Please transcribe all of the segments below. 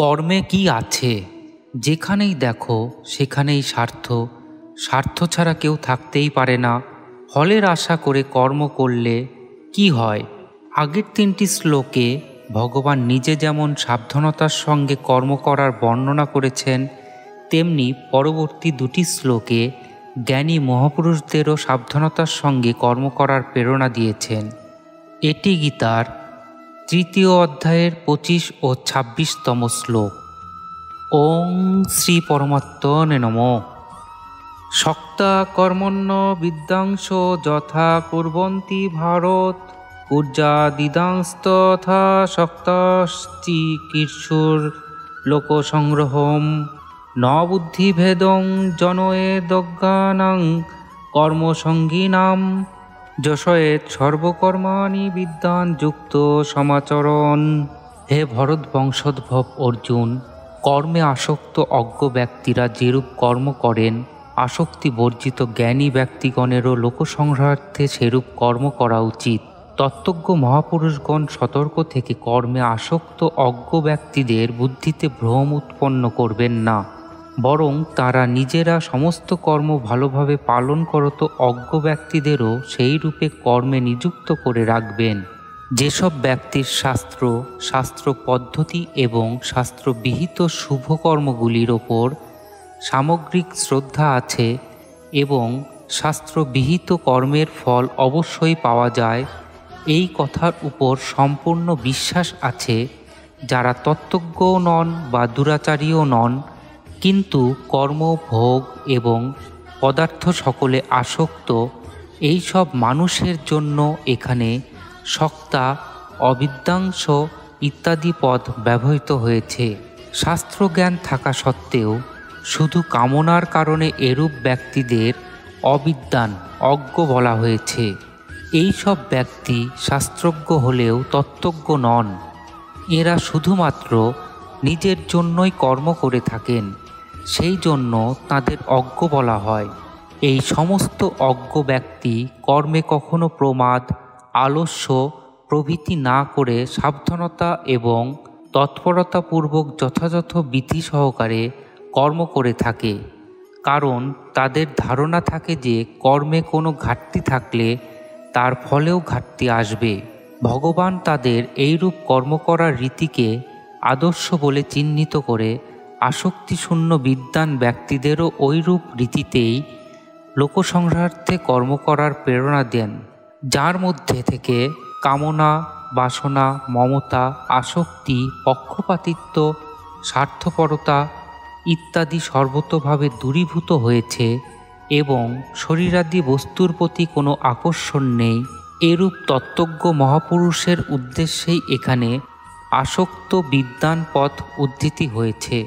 কর্মে কি আছে? যেখানেই দেখো সেখানেই স্বার্থ। স্বার্থ ছাড়া কেউ থাকতেই পারে না। ফলের আশা করে কর্ম করলে কি হয়? আগের 3টি শ্লোকে ভগবান নিজে যেমন সাবধানতার সঙ্গে কর্ম করার বর্ণনা করেছেন, তেমনি পরবর্তী 2টি শ্লোকে জ্ঞানী মহাপুরুষদেরও সাবধানতার সঙ্গে কর্ম করার প্রেরণা দিয়েছেন। এটি গীতার 3য় অধ্যায়ের 25 ও 26তম শ্লোক। ওং শ্রী পরমাত্মনে নমঃ। শক্তা কর্মণ্য বিদ্যাংশ যথা কুর্বন্তি ভারত, কুর্যাদিদাংস্তথা শক্তাশ্চি কীর্ষুর লোকসংগ্রহম, ন বুদ্ধিভেদং জনয়েদজ্ঞানাং কর্মসঙ্গিনাম, যশয়েৎ সর্বকর্মাণি বিদ্যান যুক্ত সমাচরণ। হে ভরত বংশোদ্ভব অর্জুন, কর্মে আসক্ত অজ্ঞ ব্যক্তিরা যেরূপ কর্ম করেন, আসক্তি বর্জিত জ্ঞানী ব্যক্তিগণেরও লোকসংগ্রহার্থে সেরূপ কর্ম করা উচিত। তত্ত্বজ্ঞ মহাপুরুষগণ সতর্ক থেকে কর্মে আসক্ত অজ্ঞ ব্যক্তিদের বুদ্ধিতে ভ্রম উৎপন্ন করবেন না, বরং তারা নিজেরা সমস্ত কর্ম ভালোভাবে পালন করত অজ্ঞ ব্যক্তিদেরও সেই রূপে কর্মে নিযুক্ত করে রাখবেন। যেসব ব্যক্তির শাস্ত্র পদ্ধতি এবং শাস্ত্রবিহিত শুভকর্মগুলির ওপর সামগ্রিক শ্রদ্ধা আছে এবং শাস্ত্রবিহিত কর্মের ফল অবশ্যই পাওয়া যায়, এই কথার উপর সম্পূর্ণ বিশ্বাস আছে, যারা তত্ত্বজ্ঞও নন বা দুরাচারীও নন, কিন্তু কর্ম, ভোগ এবং পদার্থ সকলে আসক্ত, এই সব মানুষের জন্য এখানে শক্তা, অবিদ্যাংশ ইত্যাদি পদ ব্যবহৃত হয়েছে। শাস্ত্রজ্ঞান থাকা সত্ত্বেও শুধু কামনার কারণে এরূপ ব্যক্তিদের অবিদ্বান, অজ্ঞ বলা হয়েছে। এই সব ব্যক্তি শাস্ত্রজ্ঞ হলেও তত্ত্বজ্ঞ নন। এরা শুধুমাত্র নিজের জন্যই কর্ম করে থাকেন, সেই জন্য তাদের অজ্ঞ বলা হয়। এই সমস্ত অজ্ঞ ব্যক্তি কর্মে কখনো প্রমাদ, আলস্য প্রভৃতি না করে সাবধানতা এবং তৎপরতাপূর্বক যথাযথ বিধি সহকারে কর্ম করে থাকে, কারণ তাদের ধারণা থাকে যে কর্মে কোনো ঘাটতি থাকলে তার ফলেও ঘাটতি আসবে। ভগবান তাদের এইরূপ কর্ম করার রীতিকে আদর্শ বলে চিহ্নিত করে আসক্তিশূন্য বিদ্বান ব্যক্তিদেরও ঐরূপ রীতিতেই লোকসংগ্রহার্থে কর্ম করার প্রেরণা দেন, যার মধ্যে থেকে কামনা, বাসনা, মমতা, আসক্তি, পক্ষপাতিত্ব, স্বার্থপরতা ইত্যাদি সর্বতোভাবে দূরীভূত হয়েছে এবং শরীরাদি বস্তুর প্রতি কোনো আকর্ষণ নেই। এরূপ তত্ত্বজ্ঞ মহাপুরুষের উদ্দেশ্যেই এখানে আসক্ত বিদ্বান পথ উদ্ধৃতি হয়েছে।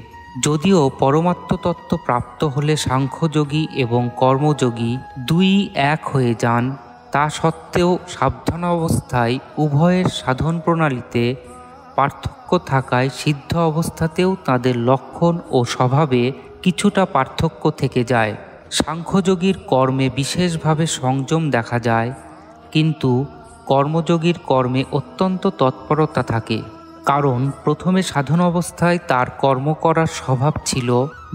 যদিও পরমাত্মতত্ত্ব প্রাপ্ত হলে সাংখ্যযোগী এবং কর্মযোগী দুই এক হয়ে যান, তা সত্ত্বেও সাবধান অবস্থায় উভয়ের সাধন প্রণালীতে পার্থক্য থাকায় সিদ্ধ অবস্থাতেও তাদের লক্ষণ ও স্বভাবে কিছুটা পার্থক্য থেকে যায়। সাংখ্যযোগীর কর্মে বিশেষভাবে সংযম দেখা যায়, কিন্তু কর্মযোগীর কর্মে অত্যন্ত তৎপরতা থাকে, কারণ প্রথমে সাধন অবস্থায় তার কর্ম করার স্বভাব ছিল,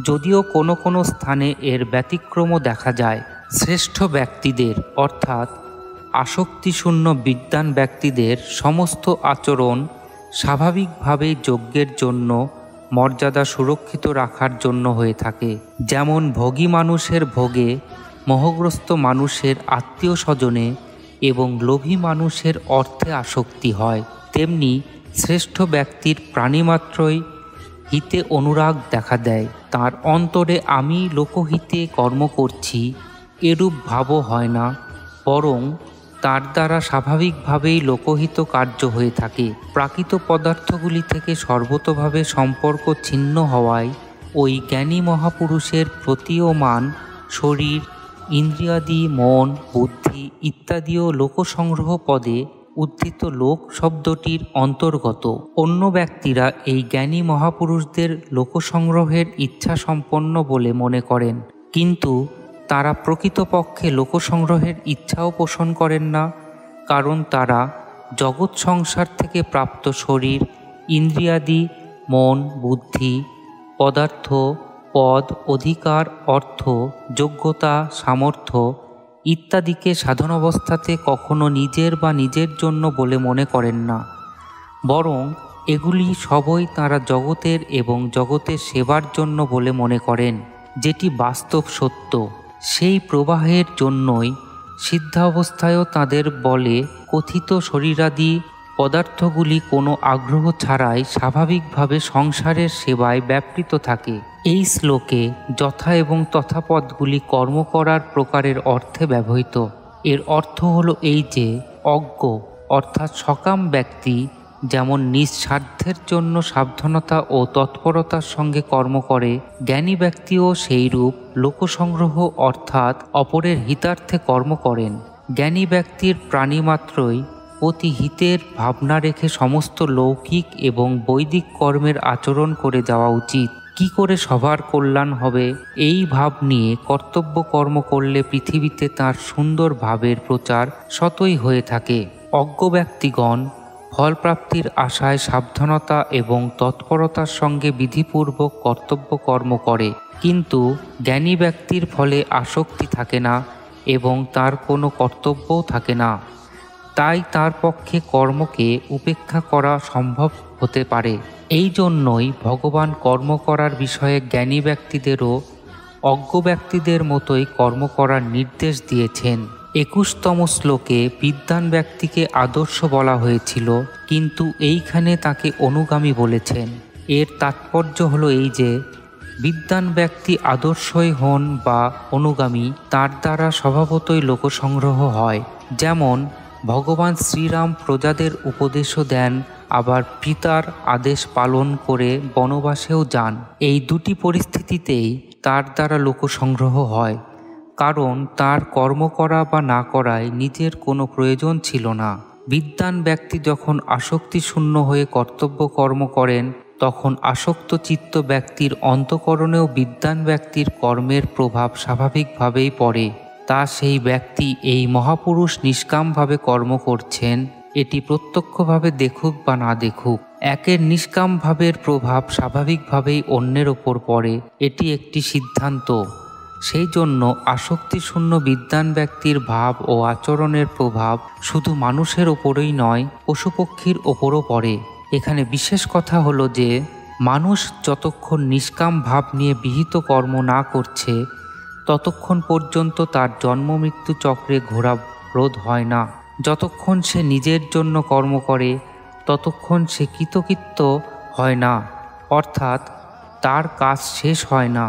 যদিও কোনো কোনো স্থানে এর ব্যতিক্রমও দেখা যায়। শ্রেষ্ঠ ব্যক্তিদের অর্থাৎ আসক্তিশূন্য বিদ্বান ব্যক্তিদের সমস্ত আচরণ স্বাভাবিকভাবেই যজ্ঞের জন্য মর্যাদা সুরক্ষিত রাখার জন্য হয়ে থাকে। যেমন ভোগী মানুষের ভোগে, মোহগ্রস্ত মানুষের আত্মীয় স্বজনে এবং লোভী মানুষের অর্থে আসক্তি হয়, তেমনি শ্রেষ্ঠ ব্যক্তির প্রাণীমাত্রই হিতে অনুরাগ দেখা দেয়। তার অন্তরে আমি লোকহিতে কর্ম করছি এরূপ ভাবও হয় না, বরং তার দ্বারা স্বাভাবিকভাবেই লোকহিত কার্য হয়ে থাকে। প্রাকৃত পদার্থগুলি থেকে সর্বতোভাবে সম্পর্ক ছিন্ন হওয়ায় ওই জ্ঞানী মহাপুরুষের প্রতীয়মান শরীর, ইন্দ্রিয়াদি, মন, বুদ্ধি ইত্যাদিও লোকসংগ্রহ পদে উদ্ধৃত লোক শব্দটির অন্তর্গত। অন্য ব্যক্তিরা এই জ্ঞানী মহাপুরুষদের লোকসংগ্রহের ইচ্ছা সম্পন্ন বলে মনে করেন, কিন্তু তারা প্রকৃতপক্ষে লোকসংগ্রহের ইচ্ছাও পোষণ করেন না, কারণ তারা জগৎ সংসার থেকে প্রাপ্ত শরীর, ইন্দ্রিয়াদি মন, বুদ্ধি, পদার্থ, পদ, অধিকার, অর্থ, যোগ্যতা, সামর্থ্য ইত্যাদিকে সাধনাবস্থাতে কখনো নিজের বা নিজের জন্য বলে মনে করেন না, বরং এগুলি সবই তাঁরা জগতের এবং জগতের সেবার জন্য বলে মনে করেন, যেটি বাস্তব সত্য। সেই প্রবাহের জন্যই সিদ্ধাবস্থায়ও তাঁদের বলে কথিত শরীরাদি পদার্থগুলি কোনো আগ্রহ ছাড়াই স্বাভাবিকভাবে সংসারের সেবায় ব্যাপৃত থাকে। এই শ্লোকে যথা এবং তথা পদগুলি কর্ম করার প্রকারের অর্থে ব্যবহৃত। এর অর্থ হলো এই যে অজ্ঞ অর্থাৎ সকাম ব্যক্তি যেমন নিঃস্বার্থের জন্য সাবধানতা ও তৎপরতার সঙ্গে কর্ম করে, জ্ঞানী ব্যক্তিও সেইরূপ লোকসংগ্রহ অর্থাৎ অপরের হিতার্থে কর্ম করেন। জ্ঞানী ব্যক্তির প্রাণীমাত্রই অতি হিতের ভাবনা রেখে সমস্ত লৌকিক এবং বৈদিক কর্মের আচরণ করে যাওয়া উচিত। কি করে সবার কল্যাণ হবে এই ভাব নিয়ে কর্তব্য কর্ম করলে পৃথিবীতে তার সুন্দর ভাবের প্রচার স্বতই হয়ে থাকে। অজ্ঞ ব্যক্তিগণ ফলপ্রাপ্তির আশায় সাবধানতা এবং তৎপরতার সঙ্গে বিধিপূর্বক কর্তব্য কর্ম করে, কিন্তু জ্ঞানী ব্যক্তির ফলে আসক্তি থাকে না এবং তার কোনো কর্তব্যও থাকে না। তাই তার পক্ষে কর্মকে উপেক্ষা করা সম্ভব হতে পারে। এই জন্যই ভগবান কর্ম করার বিষয়ে জ্ঞানী ব্যক্তিদেরও অজ্ঞ ব্যক্তিদের মতোই কর্ম করার নির্দেশ দিয়েছেন। 21তম শ্লোকে বিদ্বান ব্যক্তিকে আদর্শ বলা হয়েছিল, কিন্তু এইখানে তাকে অনুগামী বলেছেন। এর তাৎপর্য হলো এই যে বিদ্বান ব্যক্তি আদর্শই হন বা অনুগামী, তার দ্বারা স্বভাবতই লোকসংগ্রহ হয়। যেমন ভগবান শ্রীরাম প্রজাদের উপদেশও দেন, আবার পিতার আদেশ পালন করে বনবাসেও যান। এই দুটি পরিস্থিতিতেই তার দ্বারা লোকসংগ্রহ হয়, কারণ তার কর্ম করা বা না করায় নিজের কোনো প্রয়োজন ছিল না। বিদ্বান ব্যক্তি যখন আসক্তি শূন্য হয়ে কর্তব্য কর্ম করেন, তখন আসক্ত চিত্ত ব্যক্তির অন্তঃকরণেও বিদ্বান ব্যক্তির কর্মের প্রভাব স্বাভাবিকভাবেই পড়ে। তা সেই ব্যক্তি এই মহাপুরুষ নিষ্কামভাবে কর্ম করছেন, এটি প্রত্যক্ষভাবে দেখুক বা না দেখুক, একের নিষ্কাম ভাবের প্রভাব স্বাভাবিকভাবেই অন্যের ওপর পড়ে, এটি একটি সিদ্ধান্ত। সেই জন্য আসক্তিশূন্য বিদ্বান ব্যক্তির ভাব ও আচরণের প্রভাব শুধু মানুষের ওপরই নয়, পশুপক্ষীর ওপরও পড়ে। এখানে বিশেষ কথা হলো যে মানুষ যতক্ষণ নিষ্কাম ভাব নিয়ে বিহিত কর্ম না করছে, ততক্ষণ পর্যন্ত তার জন্ম মৃত্যু চক্রে ঘোরা রোধ হয় না। যতক্ষণ সে নিজের জন্য কর্ম করে, ততক্ষণ সে কৃতকৃত্য হয় না, অর্থাৎ তার কাজ শেষ হয় না,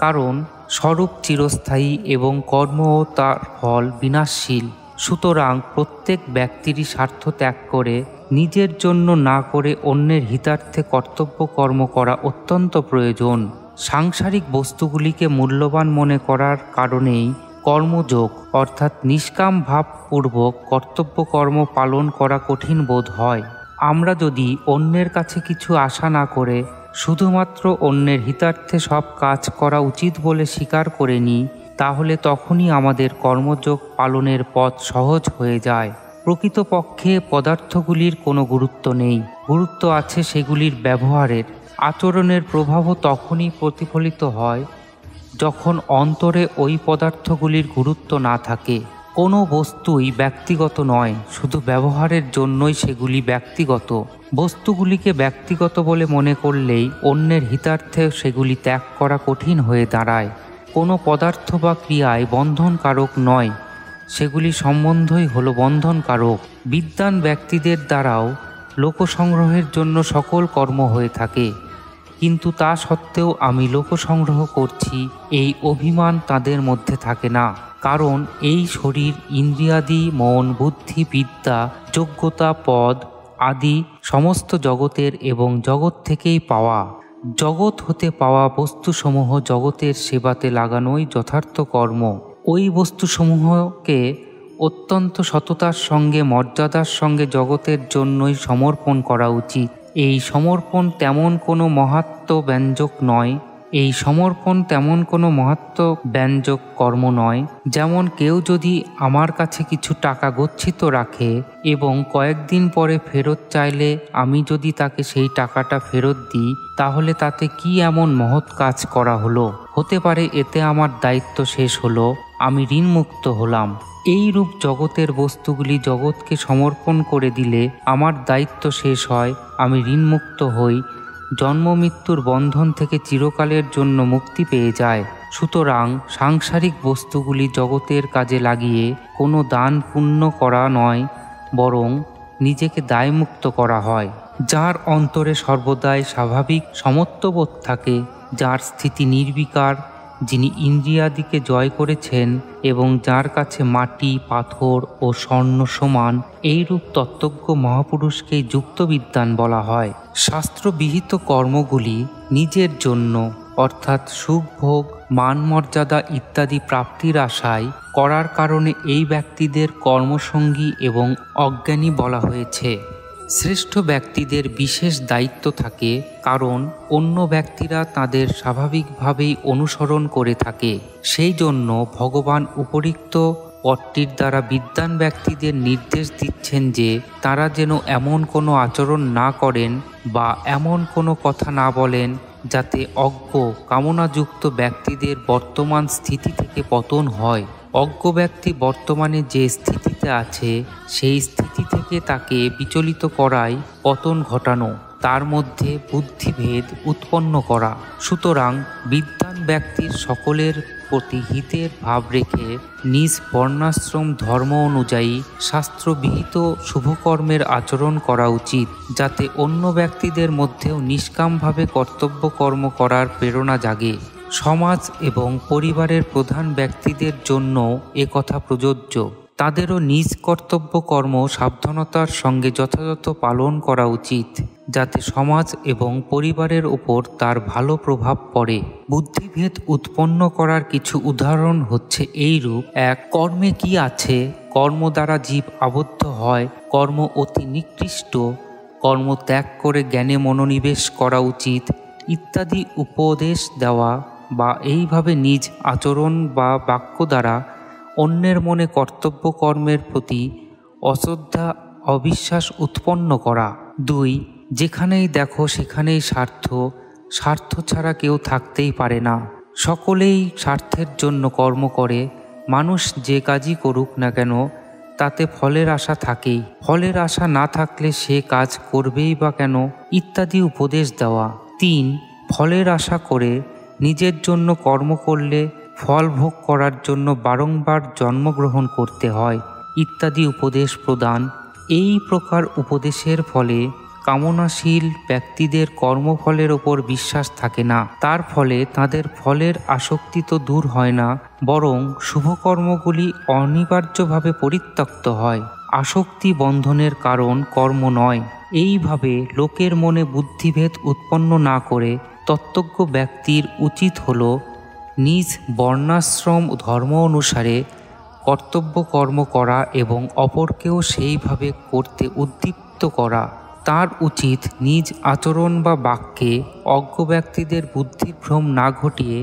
কারণ স্বরূপ চিরস্থায়ী এবং কর্ম ও তার ফল বিনাশশীল। সুতরাং প্রত্যেক ব্যক্তিরই স্বার্থ ত্যাগ করে নিজের জন্য না করে অন্যের হিতার্থে কর্তব্য কর্ম করা অত্যন্ত প্রয়োজন। সাংসারিক বস্তুগুলিকে মূল্যবান মনে করার কারণেই কর্মযোগ অর্থাৎ নিষ্কাম ভাবপূর্বক কর্তব্য কর্ম পালন করা কঠিন বোধ হয়। আমরা যদি অন্যের কাছে কিছু আশা না করে শুধুমাত্র অন্যের হিতার্থে সব কাজ করা উচিত বলে স্বীকার করে নিই, তাহলে তখনই আমাদের কর্মযোগ পালনের পথ সহজ হয়ে যায়। প্রকৃতপক্ষে পদার্থগুলির কোনো গুরুত্ব নেই, গুরুত্ব আছে সেগুলির ব্যবহারের। আচরণের প্রভাবও তখনই প্রতিফলিত হয় যখন অন্তরে ওই পদার্থগুলির গুরুত্ব না থাকে। কোনো বস্তুই ব্যক্তিগত নয়, শুধু ব্যবহারের জন্যই সেগুলি ব্যক্তিগত। বস্তুগুলিকে ব্যক্তিগত বলে মনে করলেই অন্যের হিতার্থে সেগুলি ত্যাগ করা কঠিন হয়ে দাঁড়ায়। কোনো পদার্থ বা ক্রিয়ায় বন্ধনকারক নয়, সেগুলি সম্বন্ধই হলো বন্ধনকারক। বিদ্বান ব্যক্তিদের দ্বারাও লোকসংগ্রহের জন্য সকল কর্ম হয়ে থাকে, কিন্তু তা সত্ত্বেও আমি লোকসংগ্রহ করছি এই অভিমান তাদের মধ্যে থাকে না, কারণ এই শরীর, ইন্দ্রিয়াদি, মন, বুদ্ধি, বিদ্যা, যোগ্যতা, পদ আদি সমস্ত জগতের এবং জগৎ থেকেই পাওয়া। জগৎ হতে পাওয়া বস্তুসমূহ জগতের সেবাতে লাগানোই যথার্থ কর্ম। ওই বস্তুসমূহকে অত্যন্ত সততার সঙ্গে মর্যাদার সঙ্গে জগতের জন্যই সমর্পণ করা উচিত। এই সমর্পণ তেমন কোনো মাহাত্ম্য ব্যঞ্জক নয়, এই সমর্পণ তেমন কোনো মাহাত্ম্য ব্যঞ্জক কর্ম নয়। যেমন কেউ যদি আমার কাছে কিছু টাকা গচ্ছিত রাখে এবং কয়েকদিন পরে ফেরত চাইলে আমি যদি তাকে সেই টাকাটা ফেরত দিই, তাহলে তাতে কি এমন মহৎ কাজ করা হলো? হতে পারে এতে আমার দায়িত্ব শেষ হলো, আমি ঋণমুক্ত হলাম। এই রূপ জগতের বস্তুগুলি জগৎকে সমর্পণ করে দিলে আমার দায়িত্ব শেষ হয়, আমি ঋণমুক্ত হই, জন্ম মৃত্যুর বন্ধন থেকে চিরকালের জন্য মুক্তি পেয়ে যায়। সুতরাং সাংসারিক বস্তুগুলি জগতের কাজে লাগিয়ে কোনো দান পুণ্য করা নয়, বরং নিজেকে দায়মুক্ত করা হয়। যার অন্তরে সর্বদাই স্বাভাবিক সমত্ববোধ থাকে, যার স্থিতি নির্বিকার, যিনি ইন্দ্রিয়াদিকে জয় করেছেন এবং যার কাছে মাটি, পাথর ও স্বর্ণ সমান, এইরূপ তত্ত্বজ্ঞ মহাপুরুষকেই যুক্তবিদ্বান বলা হয়। শাস্ত্রবিহিত কর্মগুলি নিজের জন্য অর্থাৎ সুখ ভোগ, মান মর্যাদা ইত্যাদি প্রাপ্তির আশায় করার কারণে এই ব্যক্তিদের কর্মসঙ্গী এবং অজ্ঞানী বলা হয়েছে। শ্রেষ্ঠ ব্যক্তিদের বিশেষ দায়িত্ব থাকে, কারণ অন্য ব্যক্তিরা তাদের স্বাভাবিকভাবেই অনুসরণ করে থাকে। সেই জন্য ভগবান উপরিক্ত পদটির দ্বারা বিদ্বান ব্যক্তিদের নির্দেশ দিচ্ছেন যে তারা যেন এমন কোনো আচরণ না করেন বা এমন কোনো কথা না বলেন যাতে অজ্ঞ কামনাযুক্ত ব্যক্তিদের বর্তমান স্থিতি থেকে পতন হয়। অজ্ঞ ব্যক্তি বর্তমানে যে স্থিতিতে আছে সেই স্থিতি থেকে তাকে বিচলিত করাই পতন ঘটানো, তার মধ্যে বুদ্ধিভেদ উৎপন্ন করা। সুতরাং বিদ্বান ব্যক্তির সকলের প্রতি হিতের ভাব রেখে নিজ বর্ণাশ্রম ধর্ম অনুযায়ী শাস্ত্রবিহিত শুভকর্মের আচরণ করা উচিত, যাতে অন্য ব্যক্তিদের মধ্যেও নিষ্কামভাবে কর্তব্য কর্ম করার প্রেরণা জাগে। সমাজ এবং পরিবারের প্রধান ব্যক্তিদের জন্য একথা প্রযোজ্য। তাদেরও নিজ কর্তব্য কর্ম সাবধানতার সঙ্গে যথাযথ পালন করা উচিত, যাতে সমাজ এবং পরিবারের ওপর তার ভালো প্রভাব পড়ে। বুদ্ধিভেদ উৎপন্ন করার কিছু উদাহরণ হচ্ছে এইরূপ: এক, কর্মে কি আছে, কর্ম দ্বারা জীব আবদ্ধ হয়, কর্ম অতি নিকৃষ্ট, কর্ম ত্যাগ করে জ্ঞানে মনোনিবেশ করা উচিত ইত্যাদি উপদেশ দেওয়া, বা এইভাবে নিজ আচরণ বা বাক্য দ্বারা অন্যের মনে কর্তব্য কর্মের প্রতি অশ্রদ্ধা অবিশ্বাস উৎপন্ন করা। দুই, যেখানেই দেখো সেখানেই স্বার্থ, স্বার্থ ছাড়া কেউ থাকতেই পারে না, সকলেই স্বার্থের জন্য কর্ম করে, মানুষ যে কাজই করুক না কেন তাতে ফলের আশা থাকেই, ফলের আশা না থাকলে সে কাজ করবেই বা কেন ইত্যাদি উপদেশ দেওয়া। তিন, ফলের আশা করে নিজের জন্য কর্ম করলে ফল ভোগ করার জন্য বারংবার জন্মগ্রহণ করতে হয় ইত্যাদি উপদেশ প্রদান। এই প্রকার উপদেশের ফলে কামনাশীল ব্যক্তিদের কর্মফলের ওপর বিশ্বাস থাকে না, তার ফলে তাদের ফলের আসক্তি তো দূর হয় না, বরং শুভকর্মগুলি অনিবার্যভাবে পরিত্যক্ত হয়। আসক্তি বন্ধনের কারণ কর্ম নয়। এইভাবে লোকের মনে বুদ্ধিভেদ উৎপন্ন না করে তত্ত্বজ্ঞ ব্যক্তির উচিত হল নিজ বর্ণাশ্রম ধর্ম অনুসারে কর্তব্য কর্ম করা এবং অপরকেও সেইভাবে করতে উদ্দীপ্ত করা। তার উচিত নিজ আচরণ বা বাক্যে অজ্ঞ ব্যক্তিদের বুদ্ধিভ্রম না ঘটিয়ে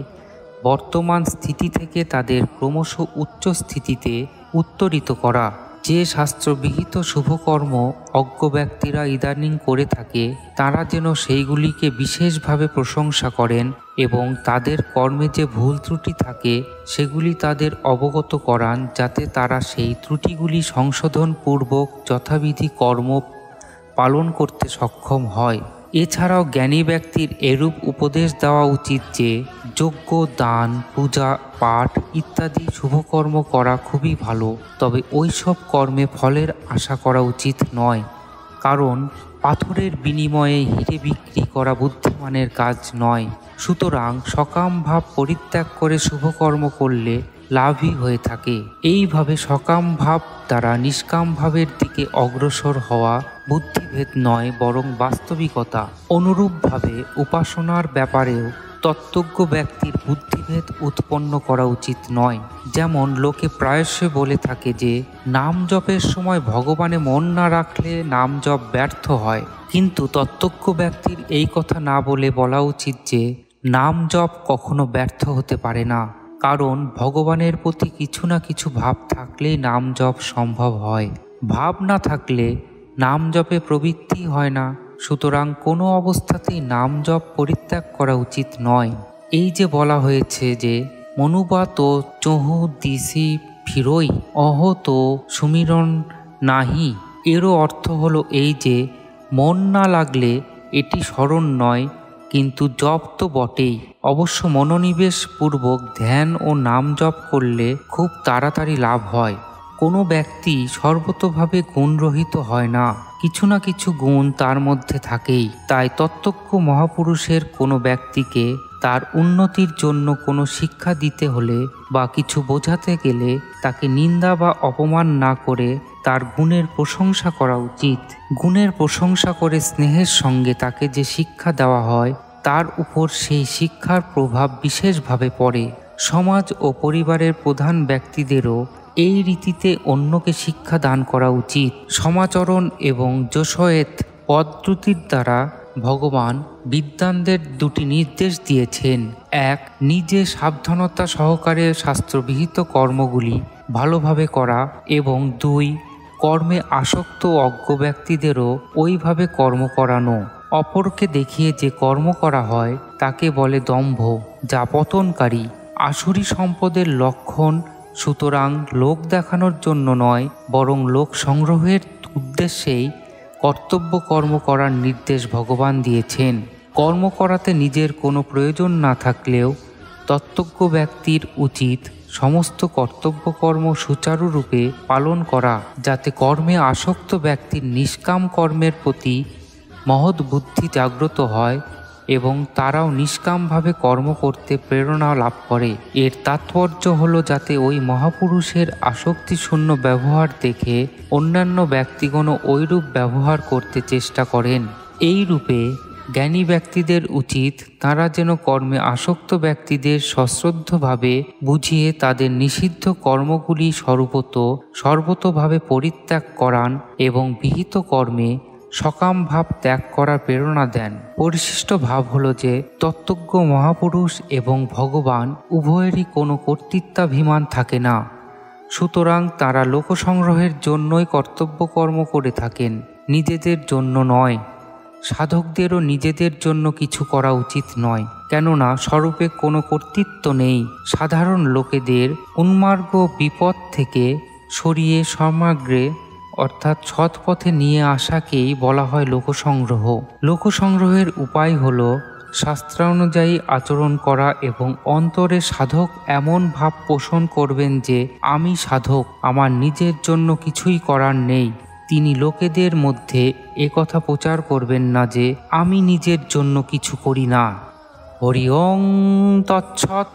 বর্তমান স্থিতি থেকে তাদের ক্রমশ উচ্চ স্থিতিতে উত্তরিত করা। যে শাস্ত্রবিহিত শুভকর্ম অজ্ঞ ব্যক্তিরা ইদানিং করে থাকে, তারা যেন সেইগুলিকে বিশেষভাবে প্রশংসা করেন এবং তাদের কর্মে যে ভুল ত্রুটি থাকে সেগুলি তাদের অবগত করান, যাতে তারা সেই ত্রুটিগুলি সংশোধনপূর্বক যথাবিধি কর্ম পালন করতে সক্ষম হয়। এছাড়াও জ্ঞানী ব্যক্তির এরূপ উপদেশ দেওয়া উচিত যে যজ্ঞ, দান, পূজা, পাঠ ইত্যাদি শুভকর্ম করা খুবই ভালো, তবে ওইসব কর্মে ফলের আশা করা উচিত নয়, কারণ পাথরের বিনিময়ে হিরে বিক্রি করা বুদ্ধিমানের কাজ নয়। সুতরাং সকাম ভাব পরিত্যাগ করে শুভকর্ম করলে লাভই হয়ে থাকে। এইভাবে সকাম ভাব দ্বারা নিষ্কাম ভাবের দিকে অগ্রসর হওয়া বুদ্ধিভেদ নয়, বরং বাস্তবিকতা। অনুরূপভাবে উপাসনার ব্যাপারেও তত্ত্বজ্ঞ ব্যক্তির বুদ্ধিভেদ উৎপন্ন করা উচিত নয়। যেমন লোকে প্রায়শই বলে থাকে যে নাম জপের সময় ভগবানে মন না রাখলে নাম জপ ব্যর্থ হয়, কিন্তু তত্ত্বজ্ঞ ব্যক্তির এই কথা না বলে বলা উচিত যে নাম জপ কখনো ব্যর্থ হতে পারে না, কারণ ভগবানের প্রতি কিছু না কিছু ভাব থাকলেই নাম জপ সম্ভব হয়। ভাব না থাকলে নাম জপে প্রবৃত্তি হয় না। সুতরাং কোনো অবস্থাতেই নাম জপ পরিত্যাগ করা উচিত নয়। এই যে বলা হয়েছে যে মনুবা তো চহু দিশি ফিরোই অহ তো সুমিরন নাহি, এরও অর্থ হলো এই যে মন না লাগলে এটি স্মরণ নয়, কিন্তু জপ তো বটেই। অবশ্য মনোনিবেশ পূর্বক ধ্যান ও নাম জপ করলে খুব তাড়াতাড়ি লাভ হয়। কোনো ব্যক্তি সর্বতোভাবে গুণরহিত হয় না, কিছু না কিছু গুণ তার মধ্যে থাকেই। তাই তত্ত্বজ্ঞ মহাপুরুষের কোনো ব্যক্তিকে তার উন্নতির জন্য কোনো শিক্ষা দিতে হলে বা কিছু বোঝাতে গেলে তাকে নিন্দা বা অপমান না করে তার গুণের প্রশংসা করা উচিত। গুণের প্রশংসা করে স্নেহের সঙ্গে তাকে যে শিক্ষা দেওয়া হয় তার উপর সেই শিক্ষার প্রভাব বিশেষভাবে পড়ে। সমাজ ও পরিবারের প্রধান ব্যক্তিদেরও এই রীতিতে অন্যকে শিক্ষা দান করা উচিত। সমাচরণ এবং যশোয়েত পদ্ধতির দ্বারা ভগবান বিদ্বানদের দুটি নির্দেশ দিয়েছেন। এক, নিজে সাবধানতা সহকারে শাস্ত্রবিহিত কর্মগুলি ভালোভাবে করা, এবং দুই, কর্মে আসক্ত অজ্ঞ ব্যক্তিদেরও ওইভাবে কর্ম করানো। অপরকে দেখিয়ে যে কর্ম করা হয় তাকে বলে দম্ভ, যা পতনকারী, আসুরি সম্পদের লক্ষণ। সুতরাং লোক দেখানোর জন্য নয়, বরং লোক সংগ্রহের উদ্দেশ্যেই কর্তব্য কর্ম করার নির্দেশ ভগবান দিয়েছেন। কর্ম করাতে নিজের কোনো প্রয়োজন না থাকলেও তত্ত্বজ্ঞ ব্যক্তির উচিত সমস্ত কর্তব্য কর্ম সুচারুরূপে পালন করা, যাতে কর্মে আসক্ত ব্যক্তির নিষ্কাম কর্মের প্রতি মহৎ বুদ্ধি জাগ্রত হয় এবং তারাও নিষ্কামভাবে কর্ম করতে প্রেরণা লাভ করে। এর তাৎপর্য হলো যাতে ওই মহাপুরুষের আসক্তিশূন্য ব্যবহার দেখে অন্যান্য ব্যক্তিগণও ওইরূপ ব্যবহার করতে চেষ্টা করেন। এই রূপে জ্ঞানী ব্যক্তিদের উচিত তারা যেন কর্মে আসক্ত ব্যক্তিদের সশ্রদ্ধভাবে বুঝিয়ে তাদের নিষিদ্ধ কর্মগুলি সর্বতোভাবে পরিত্যাগ করান এবং বিহিত কর্মে সকাম ভাব ত্যাগ করার প্রেরণা দেন। পরিশিষ্ট ভাব হলো যে তত্ত্বজ্ঞ মহাপুরুষ এবং ভগবান উভয়েরই কোনো কর্তৃত্বাভিমান থাকে না। সুতরাং তারা লোকসংগ্রহের জন্যই কর্তব্য কর্ম করে থাকেন, নিজেদের জন্য নয়। সাধকদেরও নিজেদের জন্য কিছু করা উচিত নয়, কেননা স্বরূপে কোনো কর্তৃত্ব নেই। সাধারণ লোকেদের উন্মার্গ বিপদ থেকে সরিয়ে সমগ্রে অর্থাৎ সৎ পথে নিয়ে আসাকেই বলা হয় লোকসংগ্রহ। লোকসংগ্রহের উপায় হল শাস্ত্রানুযায়ী আচরণ করা এবং অন্তরে সাধক এমন ভাব পোষণ করবেন যে আমি সাধক, আমার নিজের জন্য কিছুই করার নেই। তিনি লোকেদের মধ্যে একথা প্রচার করবেন না যে আমি নিজের জন্য কিছু করি না। হরি ওং তৎসৎ।